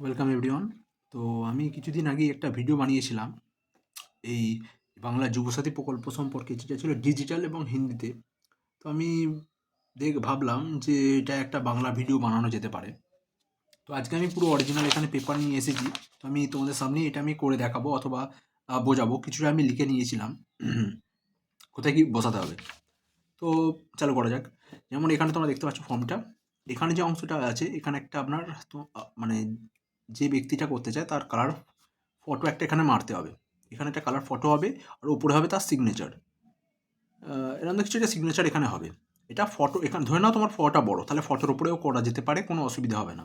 Welcome everyone. তো আমি কিছুদিন আগেই একটা ভিডিও বানিয়েছিলাম এই বাংলা যুবসাথী প্রকল্প সম্পর্কে, যেটা ছিল ডিজিটাল এবং হিন্দিতে। তো আমি ভাবলাম যে এটা একটা বাংলা ভিডিও বানানো যেতে পারে। তো আজকে আমি পুরো অরিজিনাল এখানে পেপার নিয়ে এসেছি। তো আমি তোমাদের সামনে এটা আমি করে দেখাবো অথবা বোঝাবো। কিছুটা আমি লিখে নিয়েছিলাম কোথায় কি বসাতে হবে। তো চালু করা যাক। যেমন এখানে তোমরা দেখতে পাচ্ছ ফর্মটা। এখানে যে অংশটা আছে, এখানে একটা আপনার মানে যে ব্যক্তিটা করতে চায় তার কালার ফটো একটা এখানে মারতে হবে। এখানে একটা কালার ফটো হবে, আর উপরে হবে তার সিগনেচার। এরকম কিছু একটা সিগনেচার এখানে হবে। এটা ফটো, এখানে ধরে নাও তোমার ফটোটা বড়, তাহলে ফটোর উপরেও করা যেতে পারে, কোনো অসুবিধা হবে না।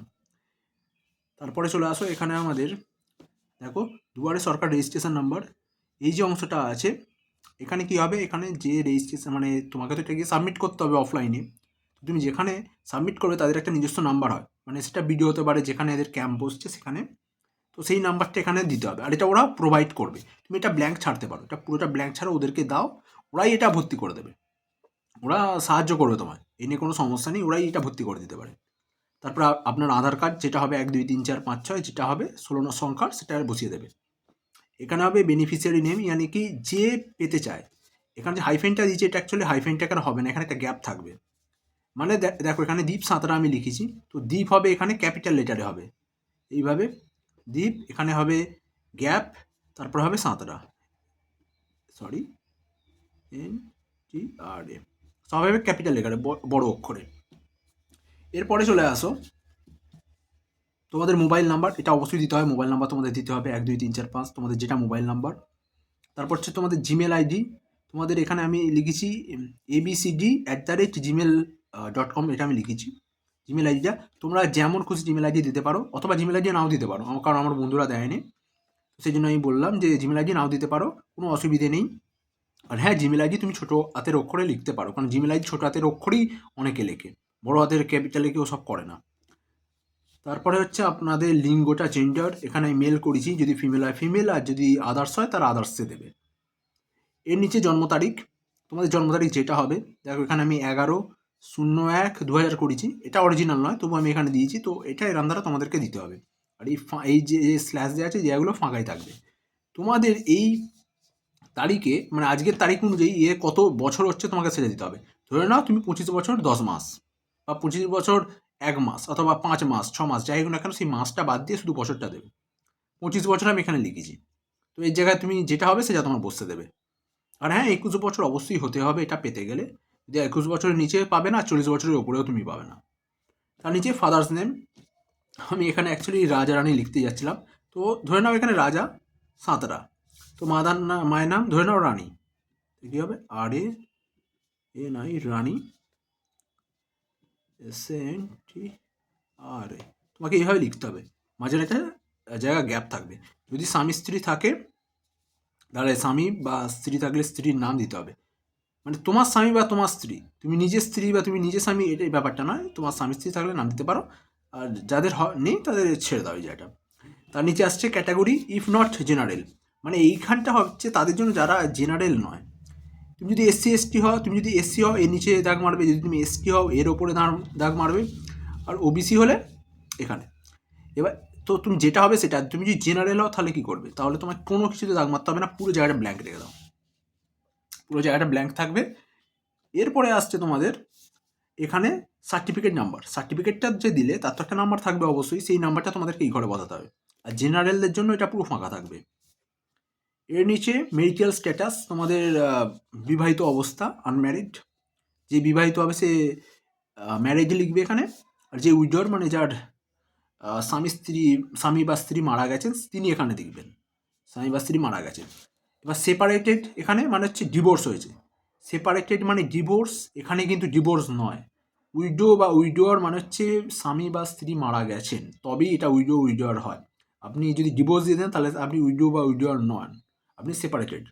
তারপরে চলে আসো এখানে আমাদের, দেখো, দুয়ারে সরকার রেজিস্ট্রেশন নাম্বার। এই যে অংশটা আছে, এখানে কি হবে, এখানে যে রেজিস্ট্রেশন মানে তোমাকে তো এটা গিয়ে সাবমিট করতে হবে অফলাইনে। তুমি যেখানে সাবমিট করবে তাদের একটা নিজস্ব নাম্বার হয়, মানে সেটা ভিডিও হতে পারে, যেখানে এদের ক্যাম্প বসছে সেখানে। তো সেই নাম্বারটা এখানে দিতে হবে, আর এটা ওরা প্রোভাইড করবে। তুমি এটা ব্ল্যাঙ্ক ছাড়তে পারো, এটা পুরোটা ব্ল্যাঙ্ক ছাড়া ওদেরকে দাও, ওরাই এটা ভর্তি করে দেবে। ওরা সাহায্য করবে তোমায়, এই নিয়ে কোনো সমস্যা নেই, ওরাই এটা ভর্তি করে দিতে পারে। তারপর আপনার আধার কার্ড যেটা হবে 1 2 3 4 5 6, যেটা হবে 16 সংখ্যার, সেটা বসিয়ে দেবে। এখানে হবে বেনিফিশিয়ারি নেম, ইয়ানি কি যে পেতে চায়। এখানে যে হাইফেনটা দিয়েছে, এটা অ্যাকচুয়ালি হাইফেনটা এখানে হবে না, এখানে একটা গ্যাপ থাকবে। মানে দেখো এখানে দীপ সাঁতরা আমি লিখেছি, তো দীপ হবে এখানে ক্যাপিটাল লেটারে হবে এইভাবে। দীপ এখানে হবে গ্যাপ, তারপর হবে সাঁতরা, সরি, NTRA, সব হবে ক্যাপিটাল লেটারে, বড় অক্ষরে। এরপরে চলে আসো তোমাদের মোবাইল নাম্বার, এটা অবশ্যই দিতে হয়। মোবাইল নাম্বার তোমাদের দিতে হবে 1 2 3 4 5, তোমাদের যেটা মোবাইল নাম্বার। তারপর হচ্ছে তোমাদের জিমেল আইডি। তোমাদের এখানে আমি লিখেছি abcd@gmail.com, এটা আমি লিখেছি জিমেল আইডিটা। তোমরা যেমন খুশি জিমেল আইডি দিতে পারো, অথবা জিমেল আইডি নাও দিতে পারো, কারণ আমার বন্ধুরা দেয়নি, সেই জন্য আমি বললাম যে জিমেল আইডি নাও দিতে পারো, কোনো অসুবিধে নেই। আর হ্যাঁ, জিমেল আইডি তুমি ছোটো হাতের অক্ষরে লিখতে পারো, কারণ জিমেল আইডি ছোটো হাতের অক্ষরেই অনেকে লেখে, বড় হাতের ক্যাপিটালে কেউ সব করে না। তারপরে হচ্ছে আপনাদের লিঙ্গটা, জেন্ডার, এখানে মেল করেছি, যদি ফিমেল হয় ফিমেল, আর যদি আদার্স হয় তার আদার্সে দেবে। এর নিচে জন্ম তারিখ, তোমাদের জন্ম তারিখ যেটা হবে, দেখো এখানে আমি 11/01/2000 করেছি, এটা অরিজিনাল নয়, তবু আমি এখানে দিয়েছি, তো এটা এরম দ্বারা তোমাদেরকে দিতে হবে। আর এই যে স্ল্যাশ দেওয়া আছে, যেগুলো ফাঁকাই থাকবে। তোমাদের এই তারিখে, মানে আজকের তারিখ অনুযায়ী কত বছর হচ্ছে তোমাকে সেটা দিতে হবে। ধরে নাও তুমি 25 বছর 10 মাস, বা 25 বছর 1 মাস, অথবা 5 মাস 6 মাস, যাই হোক না কেন, সেই মাসটা বাদ দিয়ে শুধু বছরটা দেবে। 25 বছর আমি এখানে লিখেছি, তো এই জায়গায় তুমি যেটা হবে সেটা তোমার বসতে দেবে। আর হ্যাঁ, 21 বছর অবশ্যই হতে হবে এটা পেতে গেলে। যদি 21 বছরের নিচে পাবে না, 40 বছরের ওপরেও তুমি পাবে না। তার নিচে ফাদার্স নেম, আমি এখানে অ্যাকচুয়ালি রাজা রানী লিখতে যাচ্ছিলাম, তো ধরে নাও এখানে রাজা সাঁতরা, তো মায়ের নাম ধরে নাও রানী, কী হবে RANI, রানী, SNTRA। তোমাকে এইভাবে লিখতে হবে, মাঝে একটা জায়গা গ্যাপ থাকবে। যদি স্বামী স্ত্রী থাকে, তাহলে স্বামী বা স্ত্রী থাকলে স্ত্রীর নাম দিতে হবে। মানে তোমার স্বামী বা তোমার স্ত্রী, তুমি নিজের স্ত্রী বা তুমি নিজের স্বামী, এটাই ব্যাপারটা নয়। তোমার স্বামী স্ত্রী থাকলে নাম দিতে পারো, আর যাদের নেই তাদের ছেড়ে দাও এই জায়গাটা। তার নিচে আসছে ক্যাটাগরি ইফ নট জেনারেল, মানে এইখানটা হচ্ছে তাদের জন্য যারা জেনারেল নয়। তুমি যদি SC ST হও, তুমি যদি SC হও এর নিচে দাগ মারবে, যদি তুমি ST হও এর ওপরে দাগ মারবে, আর OBC হলে এখানে। এবার তো তুমি যেটা হবে সেটা, তুমি যদি জেনারেল হও তাহলে কী করবে, তাহলে তোমার কোনো কিছুতে দাগ মারতে হবে না, পুরো জায়গাটা ব্ল্যাঙ্ক রেখে দাও, পুরো জায়গাটা ব্ল্যাঙ্ক থাকবে। এরপরে আসছে তোমাদের এখানে সার্টিফিকেট নাম্বার, সার্টিফিকেটটা যে দিলে তার তো একটা নাম্বার থাকবে অবশ্যই, সেই নাম্বারটা তোমাদেরকে এই ঘরে বসাতে হবে। আর জেনারেলদের জন্য এটা পুরো ফাঁকা থাকবে। এর নিচে মেরিটাল স্ট্যাটাস, তোমাদের বিবাহিত অবস্থা, আনম্যারিড। যে বিবাহিত হবে সে ম্যারেজ লিখবে এখানে, আর যে উইডোর মানে যার স্বামী বা স্ত্রী মারা গেছেন, তিনি এখানে লিখবেন স্বামী বা স্ত্রী মারা গেছেন। এবার সেপারেটেড এখানে মানে হচ্ছে ডিভোর্স হয়েছে, সেপারেটেড মানে ডিভোর্স, এখানে কিন্তু ডিভোর্স নয়। উইডো বা উইডোয়ার মানে হচ্ছে স্বামী বা স্ত্রী মারা গেছেন, তবেই এটা উইডোয়ার হয়। আপনি যদি ডিভোর্স দিয়ে দেন তাহলে আপনি উইডো বা উইডোয়ার নন, আপনি সেপারেটেড।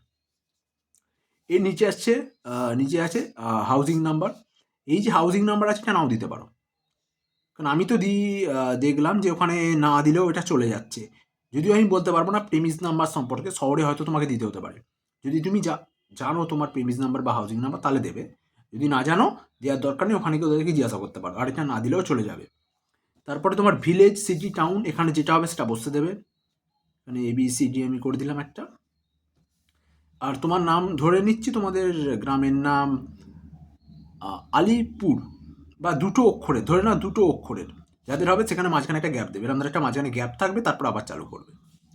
এর নিচে আসছে নিচে আছে হাউজিং নাম্বার। এই যে হাউজিং নাম্বার আছে এটা নাও দিতে পারো, কারণ আমি তো দেখলাম যে ওখানে না দিলেও এটা চলে যাচ্ছে। যদিও আমি বলতে পারবো না প্রেমিস নাম্বার সম্পর্কে, শহরে হয়তো তোমাকে দিতে হতে পারে। যদি তুমি জানো তোমার প্রেমিস নাম্বার বা হাউজিং নাম্বার তাহলে দেবে, যদি না জানো দেওয়ার দরকার নেই, ওখানে গিয়ে ওদেরকে জিজ্ঞাসা করতে পারো, আর এটা না দিলেও চলে যাবে। তারপরে তোমার ভিলেজ, সিটি, টাউন, এখানে যেটা হবে সেটা বসতে দেবে। এখানে ABCD আমি করে দিলাম একটা। আর তোমার নাম ধরে নিচ্ছি, তোমাদের গ্রামের নাম আলিপুর, বা দুটো অক্ষরের ধরে না, দুটো অক্ষরের যাদের হবে সেখানে মাঝখানে একটা গ্যাপ দেবে, এরকম একটা মাঝখানে গ্যাপ থাকবে, তারপর আবার চালু করবে,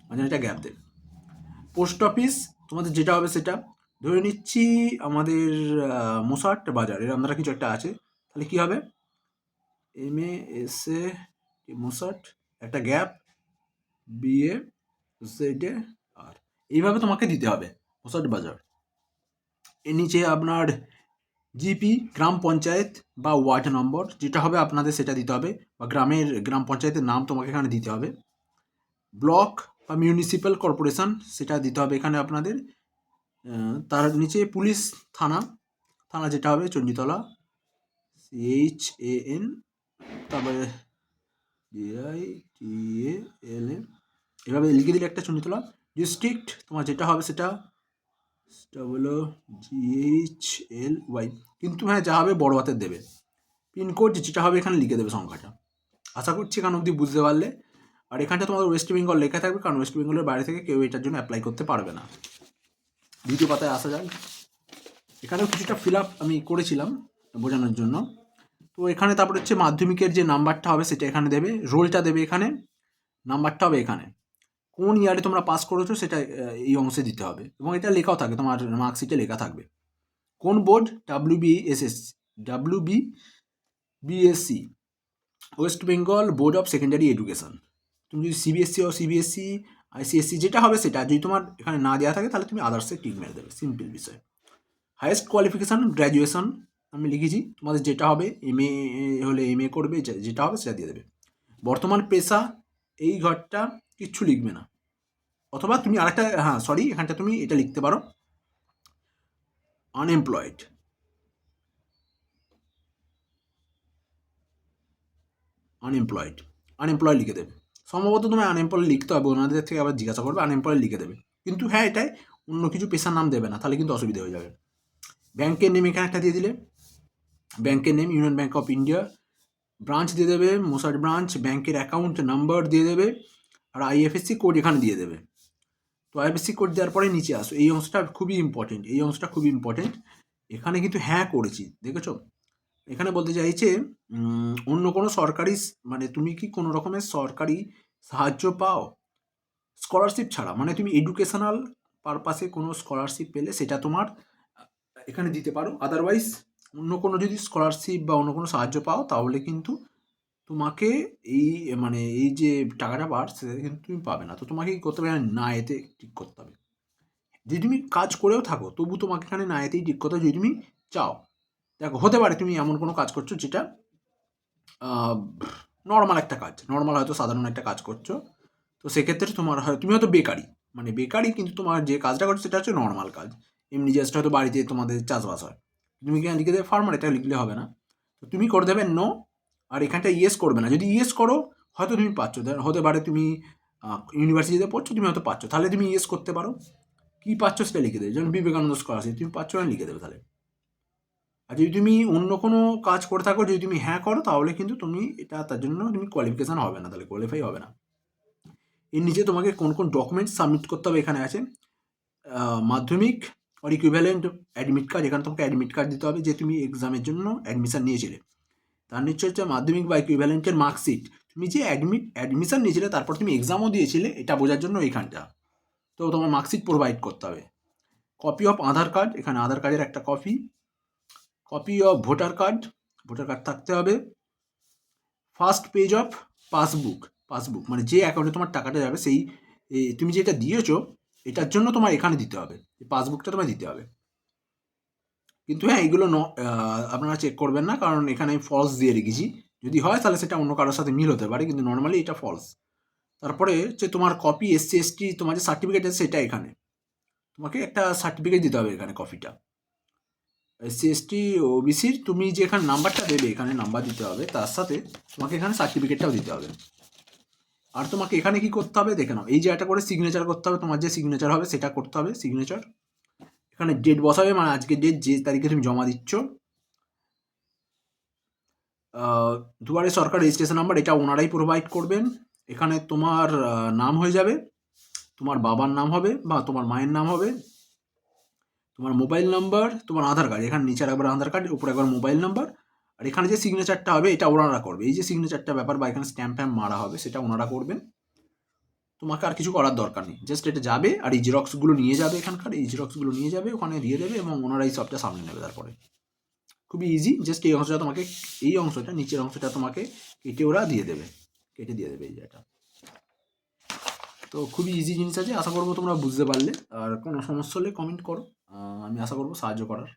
মাঝখানে একটা গ্যাপ দেবে। পোস্ট অফিস তোমাদের যেটা হবে সেটা ধরে নিচ্ছি আমাদের মোসাট বাজার, এরকম ধরা কিছু একটা আছে, তাহলে কি হবে MASA মোসাট, একটা গ্যাপ, BAZA আর এইভাবে তোমাকে দিতে হবে মোসাট বাজার। এর নিচে আপনার জিপি, গ্রাম পঞ্চায়েত বা ওয়ার্ড নম্বর যেটা হবে আপনাদের সেটা দিতে হবে, বা গ্রাম পঞ্চায়েতের নাম তোমাকে এখানে দিতে হবে। ব্লক বা মিউনিসিপ্যাল কর্পোরেশন সেটা দিতে হবে এখানে আপনাদের। তার নিচে পুলিশ থানা, থানা যেটা হবে চণ্ডীতলা, CHAN, তারপরে DITALA, এভাবে লিখে দিলে একটা চণ্ডীতলা। ডিস্ট্রিক্ট তোমার যেটা হবে সেটা হলো GHLY, কিন্তু হ্যাঁ যা হবে বড় হাতের দেবে। পিনকোড যেটা হবে এখানে লিখে দেবে সংখ্যাটা। আশা করছি এখানে অবধি বুঝতে পারলে। আর এখানটা তোমাদের ওয়েস্ট বেঙ্গল লেখা থাকবে, কারণ ওয়েস্ট বেঙ্গলের বাইরে থেকে কেউ এটার জন্য অ্যাপ্লাই করতে পারবে না। দ্বিতীয় পাতায় আসা যায়, এখানেও কিছুটা ফিল আপ আমি করেছিলাম বোঝানোর জন্য। তো এখানে তারপর হচ্ছে মাধ্যমিকের যে নাম্বারটা হবে সেটা এখানে দেবে, রোলটা দেবে এখানে, নাম্বারটা হবে এখানে, কোন ইয়ারে তোমরা পাস করেছো সেটা এই অংশে দিতে হবে, এবং এটা লেখাও থাকে তোমার মার্কশিটে লেখা থাকবে। কোন board, WBSC, West Bengal board of secondary education. তুমি যদি CBSE ও CBSE, ICSE যেটা হবে সেটা, যদি তোমার এখানে না দেওয়া থাকে তাহলে তুমি আদার্সে টিক মেরে দেবে, সিম্পল বিষয়। হাইয়েস্ট কোয়ালিফিকেশান গ্র্যাজুয়েশন আমি লিখেছি, তোমাদের যেটা হবে MA হলে MA করবে, যেটা হবে সেটা দিয়ে দেবে। বর্তমান পেশা এই ঘরটা কিচ্ছু লিখবে না, অথবা তুমি আরেকটা, হ্যাঁ সরি, এখানটা তুমি এটা লিখতে পারো আনএমপ্লয়েড, আনএমপ্লয়েড লিখে দেবে। সম্ভবত তোমায় আনএমপ্লয়েড লিখতে হবে, ওনাদের থেকে আবার জিজ্ঞাসা করবে, আনএমপ্লয়েড লিখে দেবে। কিন্তু হ্যাঁ এটাই, অন্য কিছু পেশার নাম দেবে না, তাহলে কিন্তু অসুবিধা হয়ে যাবে। ব্যাংকের নেম এখানে একটা দিয়ে দিলে, ব্যাংকের name union bank of India, branch দিয়ে দেবে মোসাট ব্রাঞ্চ, ব্যাংকের অ্যাকাউন্ট নাম্বার দিয়ে দেবে, আর IFSC কোড এখানে দিয়ে দেবে। তো IFSC কোড দেওয়ার পরে নিচে আসো, এই অংশটা খুবই ইম্পর্টেন্ট, এই অংশটা খুবই ইম্পর্টেন্ট। এখানে কিন্তু হ্যাঁ করেছি, দেখেছো? এখানে বলতে চাইছে অন্য কোনো সরকারি, মানে তুমি কি কোনো রকমের সরকারি সাহায্য পাও স্কলারশিপ ছাড়া, মানে তুমি এডুকেশনাল পারপাসে কোনো স্কলারশিপ পেলে সেটা তোমার এখানে দিতে পারো। আদারওয়াইজ অন্য কোনো যদি স্কলারশিপ বা অন্য কোনো সাহায্য পাও তাহলে কিন্তু তোমাকে এই, মানে এই যে টাকাটা পার সেটা কিন্তু তুমি পাবে না। তো তোমাকে কী করতে হবে, না এতে ঠিক করতে হবে। যদি তুমি কাজ করেও থাকো তবু তোমাকে এখানে না এতেই ঠিক করতে হবে, যদি তুমি চাও। দেখো হতে পারে তুমি এমন কোনো কাজ করছো যেটা নর্মাল একটা কাজ, নর্মাল হয়তো সাধারণ একটা কাজ করছো, তো সেক্ষেত্রে তোমার তুমি হয়তো বেকারি, মানে বেকারি, কিন্তু তোমার যে কাজটা করছো সেটা হচ্ছে নর্মাল কাজ, এমনি জাস্ট হয়তো বাড়িতে তোমাদের চাষবাস হয়, তুমি এখানে লিখে দেবে ফার্মার, এটা লিখলে হবে না। তো তুমি করে দেবে নো, আর এখানটা ইয়েস করবে না। যদি ইয়েস করো হয়তো তুমি পাচ্ছ, হতে পারে তুমি ইউনিভার্সিটিতে পড়ছো, তুমি হয়তো পাচ্ছ, তাহলে তুমি ইয়েস করতে পারো, কী পাচ্ছ সেটা লিখে দেবে, যেমন বিবেকানন্দ স্কলারশিপ তুমি পাচ্ছ না লিখে দেবে তাহলে। আর যদি তুমি অন্য কোনো কাজ করে থাকো, যদি তুমি হ্যাঁ করো তাহলে কিন্তু তুমি এটা, তার জন্য তুমি কোয়ালিফিকেশান হবে না, তাহলে কোয়ালিফাই হবে না। এর নিচে তোমাকে কোন কোন ডকুমেন্টস সাবমিট করতে হবে এখানে আছে, মাধ্যমিক অর ইকুইভ্যালেন্ট অ্যাডমিট কার্ড, এখানে তোমাকে অ্যাডমিট কার্ড দিতে হবে যে তুমি এক্সামের জন্য অ্যাডমিশান নিয়েছিলে। তার নিচে হচ্ছে মাধ্যমিক বা ইকুইভ্যালেন্টের মার্কশিট, তুমি যে অ্যাডমিশান নিয়েছিলে তারপর তুমি এক্সামও দিয়েছিলে এটা বোঝার জন্য এইখানটা, তো তোমার মার্কশিট প্রোভাইড করতে হবে। কপি অফ আধার কার্ড, এখানে আধার কার্ডের একটা copy, copy of voter card থাকতে হবে। ফার্স্ট পেজ অফ পাসবুক মানে যে অ্যাকাউন্টে তোমার টাকাটা যাবে, সেই তুমি যেটা দিয়েছো এটার জন্য তোমার এখানে দিতে হবে, পাসবুকটা তোমায় দিতে হবে। কিন্তু হ্যাঁ এগুলো আপনারা চেক করবেন না, কারণ এখানে আমি ফলস দিয়ে রেখেছি, যদি হয় তাহলে সেটা অন্য কারোর সাথে মিল হতে পারে, কিন্তু নর্মালি এটা ফলস। তারপরে হচ্ছে তোমার কপি SC/ST তোমার যে সার্টিফিকেট আছে সেটা এখানে তোমাকে একটা সার্টিফিকেট দিতে হবে, এখানে কপিটা SC/ST OBCর তুমি যে এখানে নাম্বারটা দেবে, এখানে নাম্বার দিতে হবে, তার সাথে তোমাকে এখানে সার্টিফিকেটটাও দিতে হবে। আর তোমাকে এখানে কি করতে হবে দেখে নাও, এই যে একটা করে সিগনেচার করতে হবে, তোমার যে সিগনেচার হবে সেটা করতে হবে, সিগনেচার এখানে ডেট বসাবে, মানে আজকে ডেট যে তারিখে তুমি জমা দিচ্ছ, দুয়ারে সরকার রেজিস্ট্রেশন নাম্বার, এটা ওনারাই প্রোভাইড করবেন। এখানে তোমার নাম হয়ে যাবে, তোমার বাবার নাম হবে বা তোমার মায়ের নাম হবে, তোমার মোবাইল নাম্বার, তোমার আধার কার্ড, এখানে নিচে একবার আধার কার্ড, উপরে একবার মোবাইল নাম্বার, আর এখানে যে সিগনেচারটা হবে এটা ওনারা করবে। এই যে সিগনেচারটা ব্যাপার বা এখানে স্ট্যাম্প ফ্যাম্প মারা হবে সেটা ওনারা করবেন। তোমাকে আর কিছু করার দরকার নেই, জাস্ট এটা যাবে আর এই জেরক্সগুলো নিয়ে যাবে, এখানকার এই জেরক্সগুলো নিয়ে যাবে, ওখানে দিয়ে দেবে এবং ওনারাই সবটা সামনে নেবে। তারপরে খুবই ইজি, জাস্ট এই অংশটা তোমাকে, এই অংশটা নিচের অংশটা তোমাকে কেটে ওরা দিয়ে দেবে, কেটে দিয়ে দেবে এই যে এটা। তো খুবই ইজি জিনিস আছে, আশা করবো তোমরা বুঝতে পারলে। আর কোনো সমস্যা হলে কমেন্ট করো, আমি আশা করবো সাহায্য করার।